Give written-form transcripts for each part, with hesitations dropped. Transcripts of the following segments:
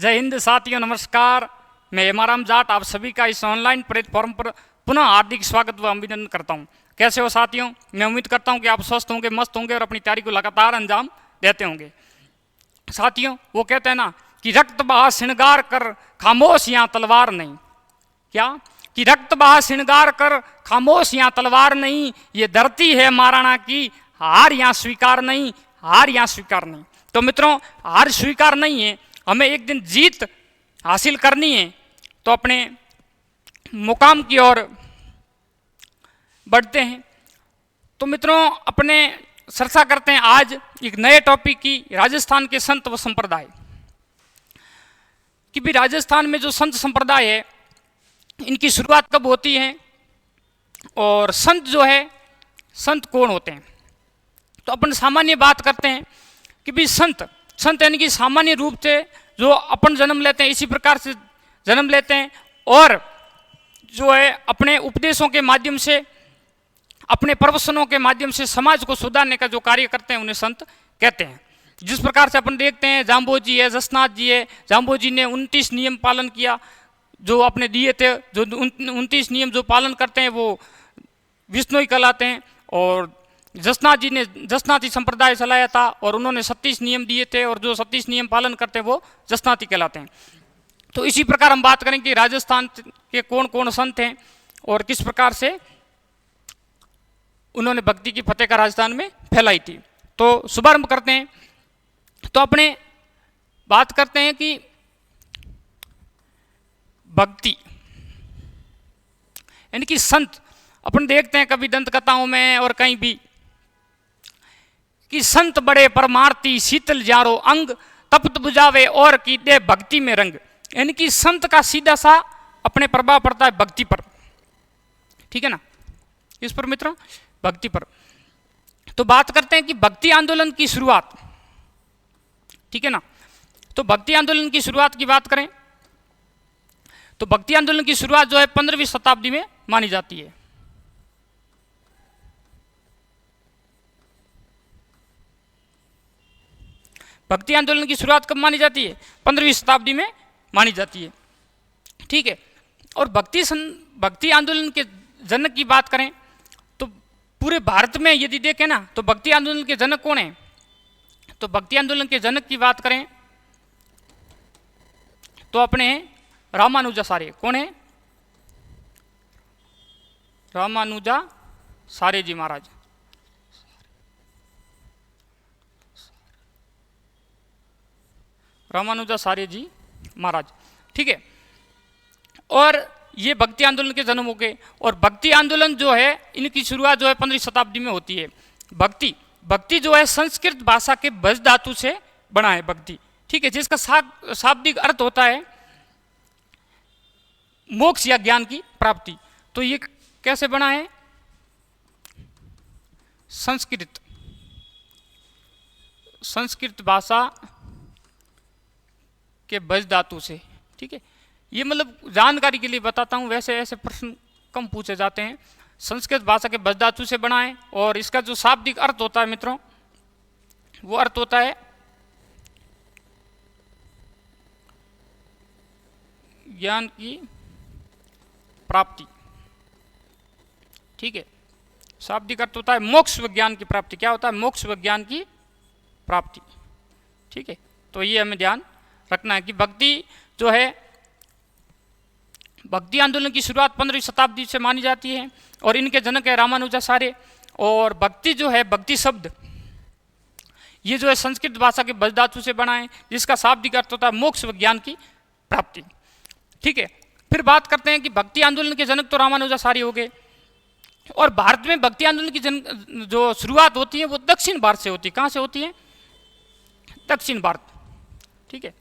जय हिंद साथियों, नमस्कार। मैं एमाराम जाट आप सभी का इस ऑनलाइन प्लेटफॉर्म पर पुनः हार्दिक स्वागत व अभिनंदन करता हूं। कैसे हो साथियों? मैं उम्मीद करता हूं कि आप स्वस्थ होंगे, मस्त होंगे और अपनी तैयारी को लगातार अंजाम देते होंगे। साथियों, वो कहते हैं ना कि रक्त बहा श्रृंगार कर खामोश यहाँ तलवार नहीं। क्या कि रक्त बहा श्रृंगार कर खामोश यहाँ तलवार नहीं। ये धरती है महाराणा की, हार यहाँ स्वीकार नहीं, हार यहाँ स्वीकार नहीं। तो मित्रों, हार स्वीकार नहीं है, हमें एक दिन जीत हासिल करनी है। तो अपने मुकाम की ओर बढ़ते हैं। तो मित्रों, अपने चर्चा करते हैं आज एक नए टॉपिक की, राजस्थान के संत व संप्रदाय। कि भी राजस्थान में जो संत संप्रदाय है, इनकी शुरुआत कब होती है और संत जो है, संत कौन होते हैं। तो अपन सामान्य बात करते हैं कि भी संत यानी कि सामान्य रूप से जो अपन जन्म लेते हैं इसी प्रकार से जन्म लेते हैं और जो है अपने उपदेशों के माध्यम से, अपने प्रवचनों के माध्यम से समाज को सुधारने का जो कार्य करते हैं उन्हें संत कहते हैं। जिस प्रकार से अपन देखते हैं जाम्बोजी है, जसनाथ जी है। जाम्बोजी ने 29 नियम पालन किया जो आपने दिए थे। जो 29 नियम जो पालन करते हैं वो विष्णु कहलाते हैं। और जसनाथ जी ने जसनाथी संप्रदाय चलाया था और उन्होंने 36 नियम दिए थे और जो 36 नियम पालन करते हैं वो जसनाथी कहलाते हैं। तो इसी प्रकार हम बात करें कि राजस्थान के कौन कौन संत हैं और किस प्रकार से उन्होंने भक्ति की फतेह का राजस्थान में फैलाई थी। तो शुभारंभ करते हैं। तो अपने बात करते हैं कि भक्ति यानी कि संत, अपन देखते हैं कभी दंत कथाओं में और कहीं भी कि संत बड़े परमार्थी शीतल जारो अंग तप्त बुझावे और की दे भक्ति में रंग। यानी कि संत का सीधा सा अपने प्रभाव पड़ता है भक्ति पर। ठीक है ना, इस पर मित्रों, भक्ति पर। तो बात करते हैं कि भक्ति आंदोलन की शुरुआत। ठीक है ना, तो भक्ति आंदोलन की शुरुआत की बात करें तो भक्ति आंदोलन की शुरुआत जो है 15वीं शताब्दी में मानी जाती है। भक्ति आंदोलन की शुरुआत कब मानी जाती है? 15वीं शताब्दी में मानी जाती है। ठीक है। और भक्ति आंदोलन के जनक की बात करें तो पूरे भारत में यदि देखें ना तो भक्ति आंदोलन के जनक कौन है? तो भक्ति आंदोलन के जनक की बात करें तो अपने रामानुजाचार्य। कौन है? रामानुजाचार्य जी महाराज। रामानुजाचार्य जी महाराज। ठीक है। और ये भक्ति आंदोलन के जन्म हो गए। और भक्ति आंदोलन जो है इनकी शुरुआत जो है 15वीं शताब्दी में होती है। भक्ति जो है संस्कृत भाषा के भज धातु से बना है भक्ति। ठीक है, जिसका शाब्दिक अर्थ होता है मोक्ष या ज्ञान की प्राप्ति। तो ये कैसे बना है? संस्कृत भाषा के भज धातु से। ठीक है, ये मतलब जानकारी के लिए बताता हूं, वैसे ऐसे प्रश्न कम पूछे जाते हैं। संस्कृत भाषा के भज धातु से बना है और इसका जो शाब्दिक अर्थ होता है मित्रों, वो अर्थ होता है ज्ञान की प्राप्ति। ठीक है, शाब्दिक अर्थ होता है मोक्ष व ज्ञान की प्राप्ति। क्या होता है? मोक्ष व ज्ञान की प्राप्ति। ठीक है, तो ये हमें ध्यान रखना है कि भक्ति जो है, भक्ति आंदोलन की शुरुआत 15वीं शताब्दी से मानी जाती है और इनके जनक है रामानुजाचार्य। और भक्ति जो है, भक्ति शब्द ये जो है संस्कृत भाषा के भज धातु से बना है, जिसका शाब्दिक अर्थ होता है मोक्ष व ज्ञान की प्राप्ति। ठीक है, फिर बात करते हैं कि भक्ति आंदोलन के जनक तो रामानुजाचार्य हो गए। और भारत में भक्ति आंदोलन की जो शुरुआत होती है वो दक्षिण भारत से होती है। कहाँ से होती है? दक्षिण भारत। ठीक है,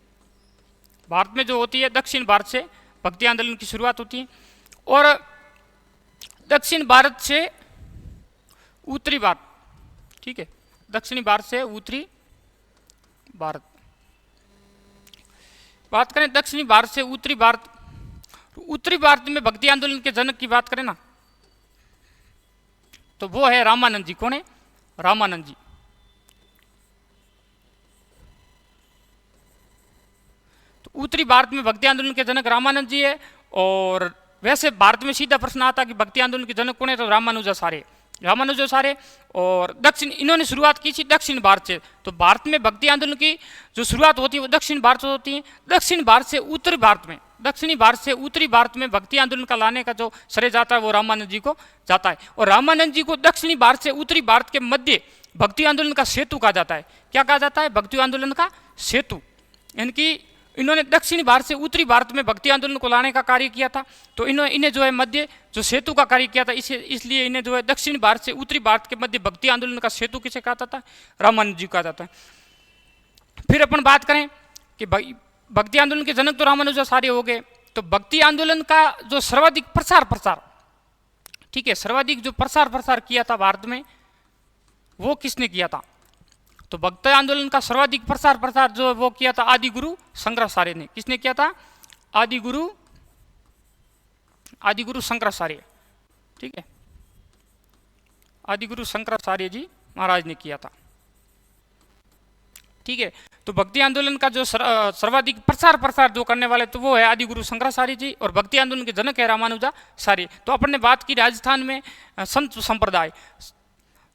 भारत में जो होती है दक्षिण भारत से भक्ति आंदोलन की शुरुआत होती है। और दक्षिण भारत से उत्तरी भारत। ठीक है, दक्षिणी भारत से उत्तरी भारत। बात करें दक्षिणी भारत से उत्तरी भारत, उत्तरी भारत में भक्ति आंदोलन के जनक की बात करें ना तो वो है रामानंद जी। कौन है? रामानंद जी। उत्तरी भारत में भक्ति आंदोलन के जनक रामानंद जी है। और वैसे भारत में सीधा प्रश्न आता कि भक्ति आंदोलन के जनक कौन है, तो रामानुजाचार्य। और दक्षिण, इन्होंने शुरुआत की थी दक्षिण भारत से। तो भारत में भक्ति आंदोलन की जो शुरुआत होती है वो दक्षिण भारत से होती है। दक्षिणी भारत से उत्तरी भारत में भक्ति आंदोलन का लाने का जो श्रेय जाता है वो रामानंद जी को जाता है। और रामानंद जी को दक्षिणी भारत से उत्तरी भारत के मध्य भक्ति आंदोलन का सेतु कहा जाता है। क्या कहा जाता है? भक्ति आंदोलन का सेतु। यानी कि इन्होंने दक्षिणी भारत से उत्तरी भारत में भक्ति आंदोलन को लाने का कार्य किया था। तो इन्हें जो है मध्य जो सेतु का कार्य किया था, इसलिए इन्हें जो है दक्षिणी भारत से उत्तरी भारत के मध्य भक्ति आंदोलन का सेतु किसे कहा जाता है? रामानंद जी कहा जाता है। फिर अपन बात करें कि भक्ति आंदोलन के जनक तो रामानुजाचार्य हो गए। तो भक्ति आंदोलन का जो सर्वाधिक प्रसार, ठीक है, सर्वाधिक जो प्रसार किया था भारत में, वो किसने किया था? तो भक्ति आंदोलन का सर्वाधिक प्रसार जो वो किया था आदि गुरु शंकराचार्य ने। किसने किया था? आदि गुरु शंकराचार्य, ठीक है, आदि गुरु शंकराचार्य जी महाराज ने किया था, ठीक है। तो भक्ति आंदोलन का जो सर्वाधिक प्रसार जो करने वाले तो वो है आदि गुरु शंकराचार्य जी, और भक्ति आंदोलन के जनक है रामानुजाचार्य। तो अपन ने बात की राजस्थान में संत संप्रदाय,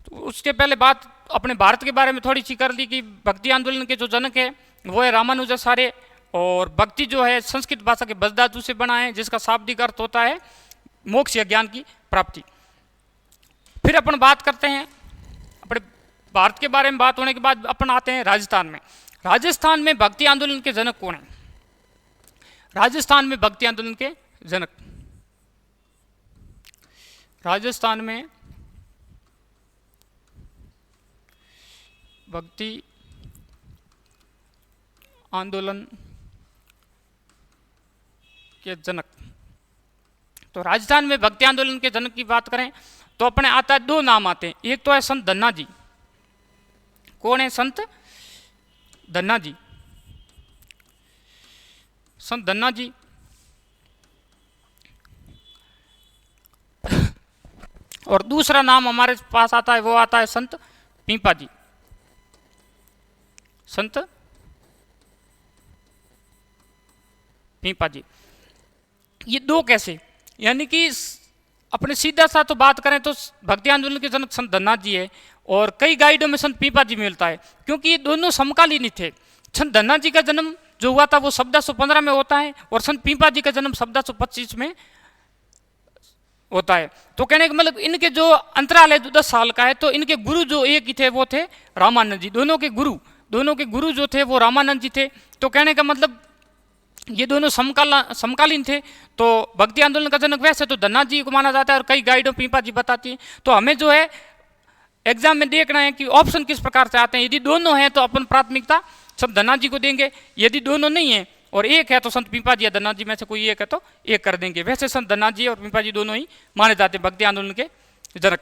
तो उसके पहले बात अपने भारत के बारे में थोड़ी सी कर ली कि भक्ति आंदोलन के जो जनक है वो है रामानुजाचार्य। और भक्ति जो है संस्कृत भाषा के बज धातु से बना है, जिसका शाब्दिक अर्थ होता है मोक्ष या ज्ञान की प्राप्ति। फिर अपन बात करते हैं अपने भारत के बारे में, बात होने के बाद अपन आते हैं राजस्थान में। राजस्थान में भक्ति आंदोलन के जनक कौन है? राजस्थान में भक्ति आंदोलन के जनक, राजस्थान में भक्ति आंदोलन के जनक। तो राजस्थान में भक्ति आंदोलन के जनक की बात करें तो अपने आता है, दो नाम आते हैं। एक तो है संत धन्ना जी। कौन है? संत धन्ना जी। संत धन्ना जी और दूसरा नाम हमारे पास आता है, वो आता है संत पीपा जी। संत पीपा जी, ये दो कैसे? यानी कि अपने सीधा सा तो बात करें तो भक्ति आंदोलन के जनक संत धन्ना जी है, और कई गाइडों में संत पीपा जी मिलता है, क्योंकि ये दोनों समकालीन ही थे। संत धन्ना जी का जन्म जो हुआ था वो 1415 में होता है, और संत पीपा जी का जन्म 1425 में होता है। तो कहने का मतलब इनके जो अंतराल है 10 साल का है। तो इनके गुरु जो एक ही थे वो थे रामानंद जी। दोनों के गुरु जो थे वो रामानंद जी थे। तो कहने का मतलब ये दोनों समकालीन थे। तो भक्ति आंदोलन का जनक वैसे तो धन्ना जी को माना जाता है, और कई गाइडों पीपा जी बताती है। तो हमें जो है एग्जाम में देखना है कि ऑप्शन किस प्रकार से आते हैं। यदि दोनों हैं तो अपन प्राथमिकता संत धन्ना जी को देंगे, यदि दोनों नहीं है और एक है तो संत पीपा जी या धन्ना जी में से कोई एक है तो एक कर देंगे। वैसे संत धन्ना जी और पीपा जी दोनों ही माने जाते हैं भक्ति आंदोलन के जनक।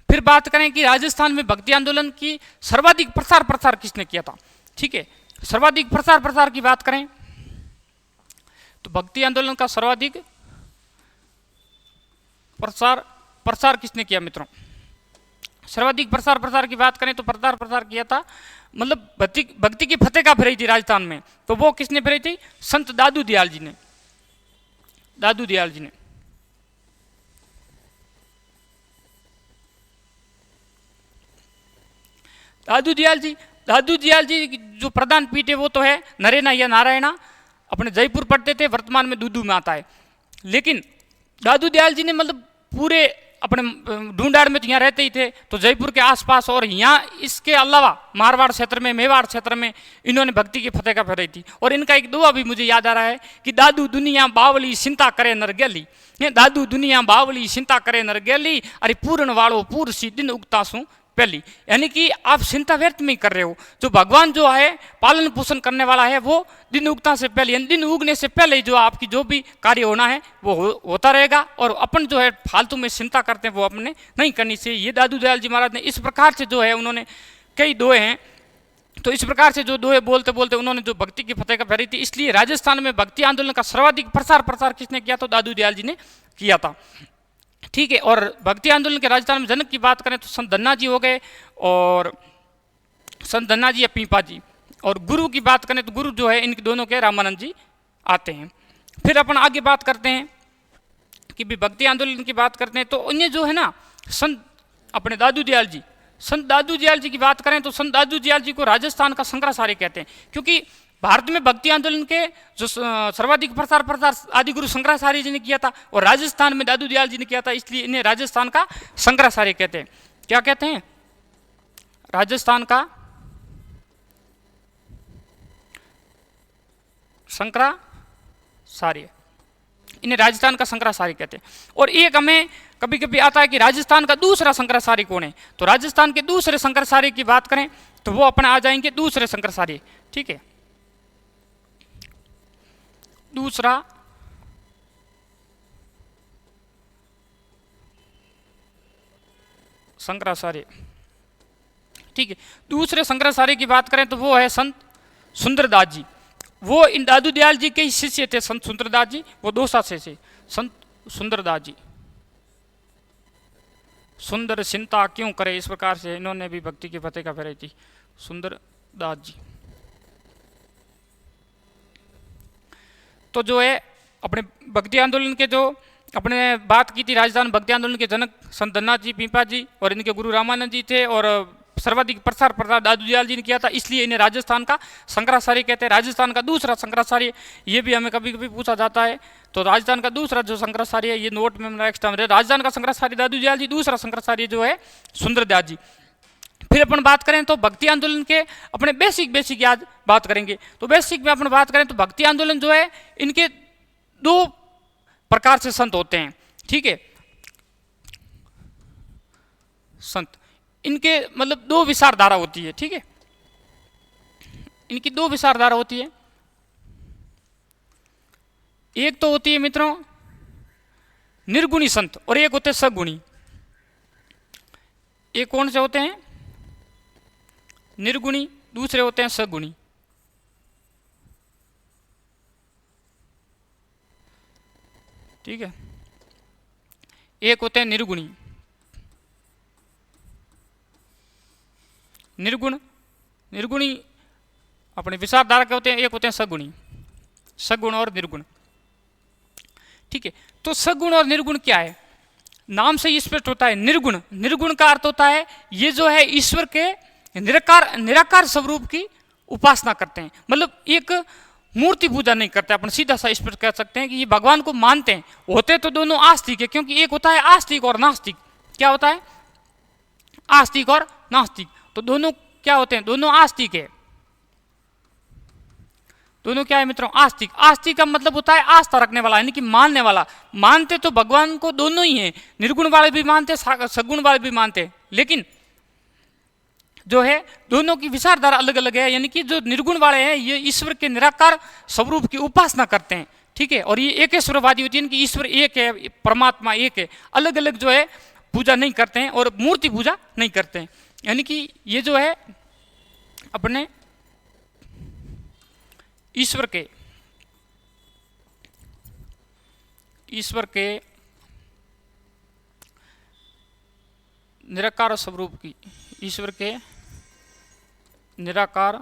फिर बात करें कि राजस्थान में भक्ति आंदोलन की सर्वाधिक प्रसार किसने किया था? ठीक है, सर्वाधिक प्रसार की बात करें तो भक्ति आंदोलन का सर्वाधिक प्रसार किसने किया मित्रों? सर्वाधिक प्रसार की बात करें तो प्रसार किया था, मतलब भक्ति की फतेह का फिराई थी राजस्थान में, तो वो किसने फिराई थी? संत दादू दयाल जी ने। दादू दयाल जी जो प्रधान पीठ है वो तो है नरेना या नारायणा, अपने जयपुर पढ़ते थे, वर्तमान में दूदू में आता है। लेकिन दादू दयाल जी ने मतलब पूरे अपने ढूंढाड़ में तो यहाँ रहते ही थे, तो जयपुर के आसपास और यहाँ इसके अलावा मारवाड़ क्षेत्र में, मेवाड़ क्षेत्र में इन्होंने भक्ति की फतेह का फहराई थी। और इनका एक दुआ भी मुझे याद आ रहा है कि दादू दुनिया बावली चिंता करे नरगेली, दादू दुनिया बावली चिंता करे नरगेली, अरे पूर्ण वालो पूर सी दिन उगता सू पहली। यानी कि आप चिंता व्यर्थ में कर रहे हो, जो भगवान जो है पालन पोषण करने वाला है वो दिन उगता से पहले, यानी दिन उगने से पहले जो आपकी जो भी कार्य होना है वो होता रहेगा, और अपन जो है फालतू में चिंता करते हैं वो अपने नहीं करनी चाहिए। ये दादू दयाल जी महाराज ने इस प्रकार से जो है उन्होंने कई दोहे हैं, तो इस प्रकार से जो दोहे बोलते बोलते उन्होंने जो भक्ति की फतेह का फहराई थी। इसलिए राजस्थान में भक्ति आंदोलन का सर्वाधिक प्रसार किसने किया? तो दादू दयाल जी ने किया था। ठीक है, और भक्ति आंदोलन के राजस्थान में जनक की बात करें तो संत धन्ना जी हो गए, और संत धन्ना जी या पीपा जी, और गुरु की बात करें तो गुरु जो है इनके दोनों के रामानंद जी आते हैं। फिर अपन आगे बात करते हैं कि भी भक्ति आंदोलन की बात करते हैं, तो इन्हें जो है ना संत अपने दादू दयाल जी, संत दादू दयाल जी की बात करें तो संत दादू दयाल जी को राजस्थान का शंकराचार्य कहते हैं, क्योंकि भारत में भक्ति आंदोलन के जो सर्वाधिक प्रसार आदि गुरु शंकराचार्य जी ने किया था और राजस्थान में दादू दयाल जी ने किया था, इसलिए इन्हें राजस्थान का शंकराचार्य कहते हैं। क्या कहते हैं? राजस्थान का शंकराचार्य, इन्हें राजस्थान का शंकराचार्य कहते हैं। और एक हमें कभी कभी आता है कि राजस्थान का दूसरा शंकराचार्य कौन है, तो राजस्थान के दूसरे शंकराचार्य की बात करें तो वो अपने आ जाएंगे दूसरे शंकराचार्य। ठीक है, दूसरा शंकराचार्य। ठीक है, दूसरे शंकराचार्य की बात करें तो वो है संत सुंदरदास जी। वो इन दादू दयाल जी के ही शिष्य थे संत सुंदरदास जी, वो दौसा से संत सुंदरदास जी। सुंदर चिंता क्यों करे, इस प्रकार से इन्होंने भी भक्ति की फतेह का फेराई थी, सुंदरदास जी। तो जो है अपने भक्ति आंदोलन के जो अपने बात की थी, राजस्थान भक्ति आंदोलन के जनक संत धन्नाथ जी पीपा जी और इनके गुरु रामानंद जी थे और सर्वाधिक प्रसार दादू दयाल जी ने किया था, इसलिए इन्हें राजस्थान का शंकराचार्य कहते हैं। राजस्थान का दूसरा शंकराचार्य, ये भी हमें कभी कभी पूछा जाता है, तो राजस्थान का दूसरा जो शंकराचार्य है, ये नोट में मेरा एक्स्ट्रा में, राजस्थान का शंकराचार्य दादू दयाल जी, दूसरा शंकराचार्य जो है सुंदरदास जी। फिर अपन बात करें तो भक्ति आंदोलन के अपने बेसिक आज बात करेंगे, तो बेसिक में अपन बात करें तो भक्ति आंदोलन जो है इनके दो प्रकार से संत होते हैं। ठीक है, संत इनके मतलब दो विचारधारा होती है। ठीक है, इनकी दो विचारधारा होती है। एक तो होती है मित्रों निर्गुणी संत और एक होते हैं सगुणी। एक कौन से होते हैं? निर्गुणी, दूसरे होते हैं सगुणी। ठीक है, एक होते हैं निर्गुणी, निर्गुणी अपने विचारधारा के होते हैं, एक होते हैं सगुणी, सगुण और निर्गुण। ठीक है, तो सगुण और निर्गुण क्या है? नाम से स्पष्ट होता है। निर्गुण का अर्थ होता है ये जो है ईश्वर के निराकार स्वरूप की उपासना करते हैं, मतलब एक मूर्ति पूजा नहीं करते। अपन सीधा सा स्पष्ट कह सकते हैं कि ये भगवान को मानते हैं। होते तो दोनों आस्तिक है, क्योंकि एक होता है आस्तिक और नास्तिक। क्या होता है? आस्तिक और नास्तिक। तो दोनों क्या होते हैं? दोनों आस्तिक है। दोनों क्या है मित्रों? आस्तिक। आस्तिक का मतलब होता है आस्था रखने वाला, यानी कि मानने वाला। मानते तो भगवान को दोनों ही है, निर्गुण वाले भी मानते, सगुण वाले भी मानते, लेकिन जो है दोनों की विचारधारा अलग अलग है। यानी कि जो निर्गुण वाले हैं ये ईश्वर के निराकार स्वरूप की उपासना करते हैं। ठीक है, और ये एकेश्वरवादी होती है कि ईश्वर एक है, परमात्मा एक है, अलग अलग जो है पूजा नहीं करते हैं और मूर्ति पूजा नहीं करते हैं। यानी कि ये जो है अपने ईश्वर के निराकार स्वरूप की, ईश्वर के निराकार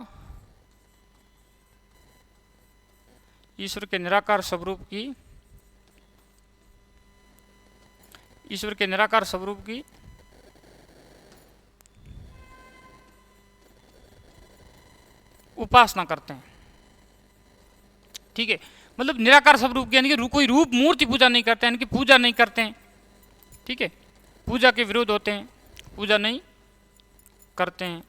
स्वरूप की, ईश्वर के निराकार स्वरूप की उपासना करते हैं। ठीक है, मतलब निराकार स्वरूप की, यानी कि कोई रूप मूर्ति पूजा नहीं करते हैं, यानी कि पूजा नहीं करते हैं। ठीक है, पूजा के विरोध होते हैं, पूजा नहीं करते हैं।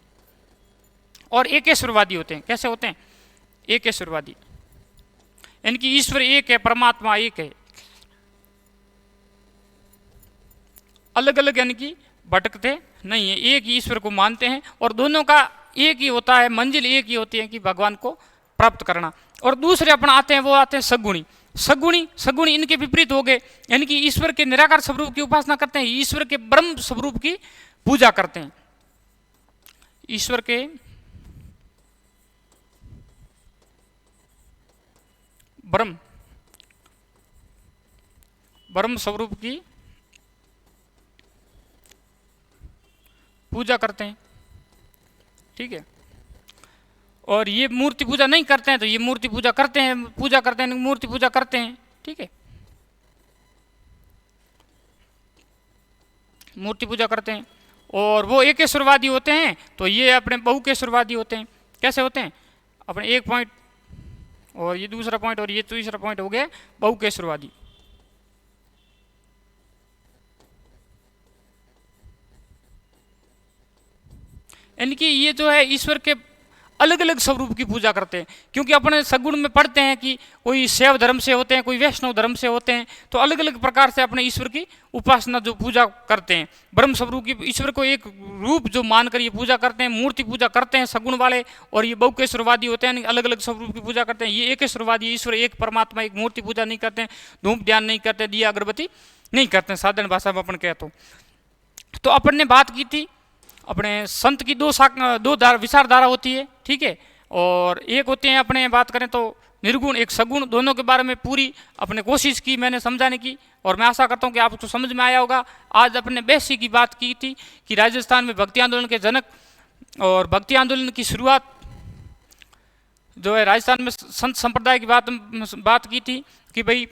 और एकेश्वरवादी होते हैं। कैसे होते हैं? एकेश्वरवादी, यानी कि ईश्वर एक है, परमात्मा एक है, अलग अलग यानी कि भटकते नहीं है, एक ही ईश्वर को मानते हैं और दोनों का एक ही होता है, मंजिल एक ही होती है कि भगवान को प्राप्त करना। और दूसरे अपना आते हैं, वो आते हैं सगुणी। सगुणी इनके विपरीत हो गए, यानी कि ईश्वर के निराकार स्वरूप की उपासना करते हैं, ईश्वर के ब्रह्म स्वरूप की पूजा करते हैं। ईश्वर के ब्रह्म स्वरूप की पूजा करते हैं। ठीक है, और ये मूर्ति पूजा नहीं करते हैं तो ये मूर्ति पूजा करते हैं, मूर्ति पूजा करते हैं। ठीक है, मूर्ति पूजा करते हैं। और वो एकेश्वरवादी होते हैं तो ये अपने बहुकेश्वरवादी होते हैं। कैसे होते हैं? अपने एक पॉइंट और ये दूसरा पॉइंट और ये तीसरा पॉइंट हो गया बहुकेश्वरवादी। यानी कि ये जो है ईश्वर के अलग अलग स्वरूप की पूजा करते हैं, क्योंकि अपने सगुण में पढ़ते हैं कि कोई शैव धर्म से होते हैं, कोई वैष्णव धर्म से होते हैं, तो अलग अलग प्रकार से अपने ईश्वर की उपासना जो पूजा करते हैं, ब्रह्म स्वरूप की ईश्वर को एक रूप जो मानकर ये पूजा करते हैं, मूर्ति पूजा करते हैं सगुण वाले। और ये बहुकेश्वरवादी होते हैं, अलग अलग स्वरूप की पूजा करते हैं। ये एकेश्वरवादी ईश्वर एक परमात्मा, एक मूर्ति पूजा नहीं करते हैं, धूप ध्यान नहीं करते, दिया अगरबत्ती नहीं करते हैं, साधारण भाषा में अपन कहते तो अपन ने बात की थी अपने संत की दो विचारधारा होती है। ठीक है, और एक होते हैं अपने बात करें तो निर्गुण एक सगुण, दोनों के बारे में पूरी अपने कोशिश की मैंने समझाने की, और मैं आशा करता हूं कि आपको समझ में आया होगा। आज अपने बेसी की बात की थी कि राजस्थान में भक्ति आंदोलन के जनक और भक्ति आंदोलन की शुरुआत जो है राजस्थान में संत संप्रदाय की बात की थी कि भाई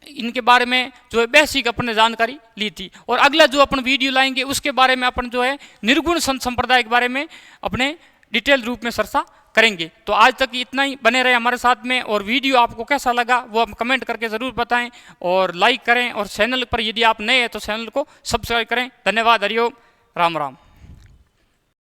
इनके बारे में जो है बेसिक अपने जानकारी ली थी। और अगला जो अपन वीडियो लाएंगे उसके बारे में अपन जो है निर्गुण संत संप्रदाय के बारे में अपने डिटेल रूप में चर्चा करेंगे। तो आज तक इतना ही, बने रहे हमारे साथ में। और वीडियो आपको कैसा लगा वो आप कमेंट करके ज़रूर बताएं और लाइक करें, और चैनल पर यदि आप नए हैं तो चैनल को सब्सक्राइब करें। धन्यवाद। हरिओम, राम राम।